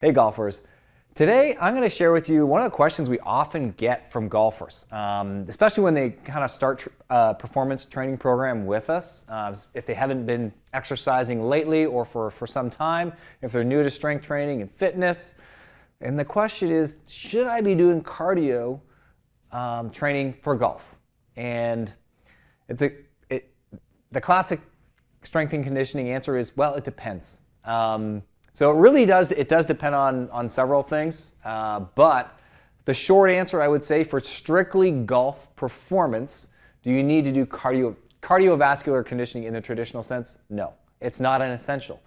Hey golfers. Today I'm going to share with you one of the questions we often get from golfers, especially when they kind of start a performance training program with us. If they haven't been exercising lately or for some time, if they're new to strength training and fitness. And the question is, should I be doing cardio training for golf? And the classic strength and conditioning answer is, well, it depends. So it does depend on several things, but the short answer I would say for strictly golf performance, do you need to do cardiovascular conditioning in the traditional sense? No, it's not an essential.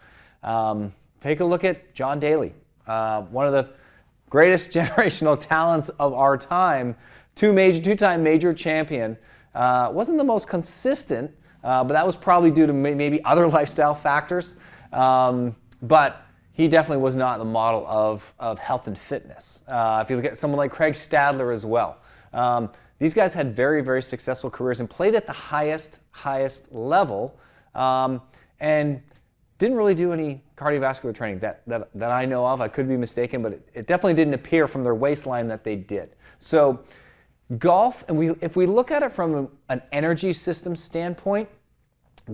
Take a look at John Daly, one of the greatest generational talents of our time, two-time major champion. Wasn't the most consistent, but that was probably due to maybe other lifestyle factors. But he definitely was not the model of health and fitness. If you look at someone like Craig Stadler as well. These guys had very, very successful careers and played at the highest level, and didn't really do any cardiovascular training that I know of. I could be mistaken, but it definitely didn't appear from their waistline that they did. So golf, and if we look at it from an energy system standpoint,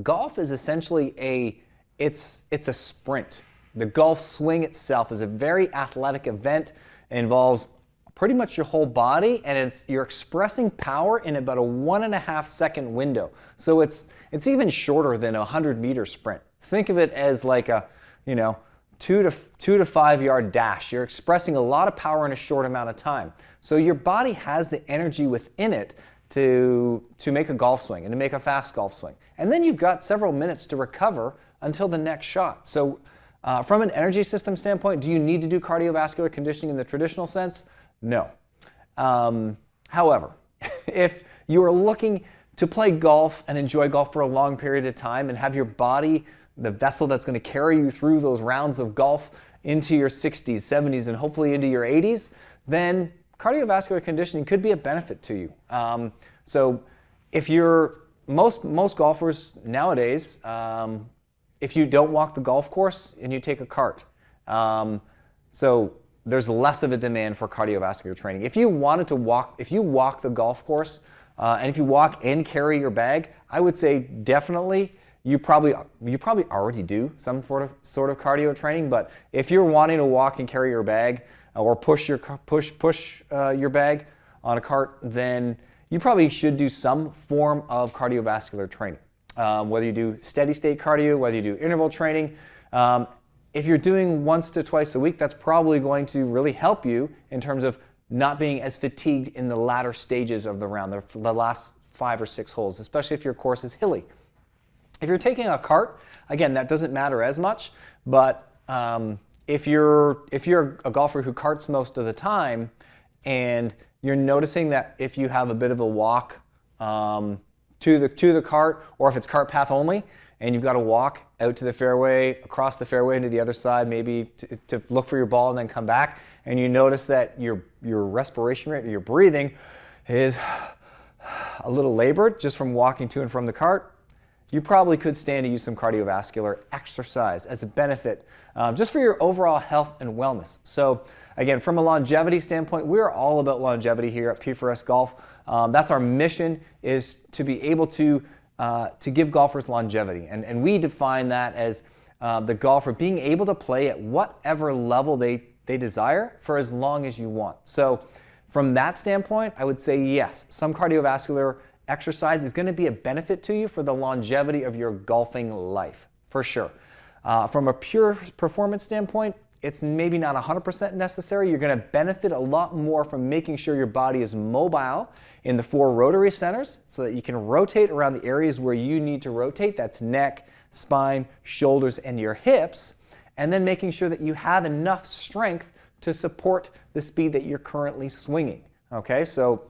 golf is essentially it's a sprint. The golf swing itself is a very athletic event. It involves pretty much your whole body, and you're expressing power in about a 1.5 second window. So it's even shorter than a 100-meter sprint. Think of it as like a 2 to 5 yard dash. You're expressing a lot of power in a short amount of time. So your body has the energy within it to make a golf swing and to make a fast golf swing. And then you've got several minutes to recover until the next shot. So from an energy system standpoint, do you need to do cardiovascular conditioning in the traditional sense? No. However, if you are looking to play golf and enjoy golf for a long period of time and have your body, the vessel that's going to carry you through those rounds of golf into your 60s, 70s, and hopefully into your 80s, then cardiovascular conditioning could be a benefit to you. So if most golfers nowadays, if you don't walk the golf course and you take a cart, so there's less of a demand for cardiovascular training. If you walk the golf course, and if you walk and carry your bag, I would say definitely you probably already do some sort of cardio training. But if you're wanting to walk and carry your bag or push your bag on a cart, then you probably should do some form of cardiovascular training. Whether you do steady state cardio, whether you do interval training. If you're doing once to twice a week, that's probably going to really help you in terms of not being as fatigued in the latter stages of the round, the last 5 or 6 holes, especially if your course is hilly. If you're taking a cart, again, that doesn't matter as much, but if you're a golfer who carts most of the time and you're noticing that if you have a bit of a walk to the cart, or if it's cart path only, and you've got to walk out to the fairway, across the fairway into the other side, maybe to look for your ball and then come back, and you notice that your respiration rate or your breathing is a little labored just from walking to and from the cart, you probably could stand to use some cardiovascular exercise as a benefit just for your overall health and wellness. So again, from a longevity standpoint, we're all about longevity here at P4S Golf. That's our mission, is to be able to give golfers longevity. And we define that as the golfer being able to play at whatever level they desire for as long as you want. So from that standpoint, I would say yes, some cardiovascular exercise is going to be a benefit to you for the longevity of your golfing life, for sure. From a pure performance standpoint, it's maybe not 100% necessary. You're going to benefit a lot more from making sure your body is mobile in the 4 rotary centers so that you can rotate around the areas where you need to rotate. That's neck, spine, shoulders, and your hips. And then making sure that you have enough strength to support the speed that you're currently swinging. Okay, so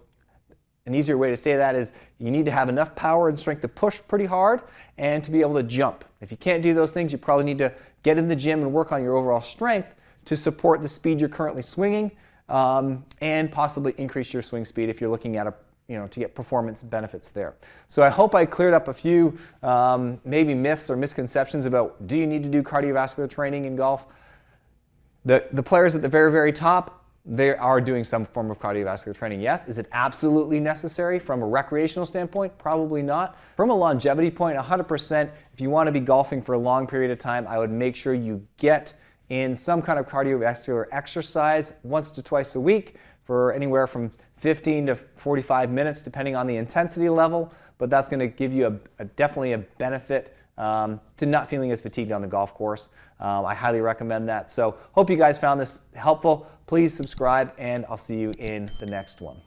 an easier way to say that is you need to have enough power and strength to push pretty hard and to be able to jump. If you can't do those things, you probably need to get in the gym and work on your overall strength to support the speed you're currently swinging, and possibly increase your swing speed if you're looking at to get performance benefits there. So I hope I cleared up a few maybe myths or misconceptions about, do you need to do cardiovascular training in golf? The players at the very, very top, they are doing some form of cardiovascular training, yes. Is it absolutely necessary from a recreational standpoint? Probably not. From a longevity point, 100%. If you want to be golfing for a long period of time, I would make sure you get in some kind of cardiovascular exercise once to twice a week for anywhere from 15 to 45 minutes, depending on the intensity level. But that's going to give you definitely a benefit to not feeling as fatigued on the golf course. I highly recommend that. So hope you guys found this helpful. Please subscribe, and I'll see you in the next one.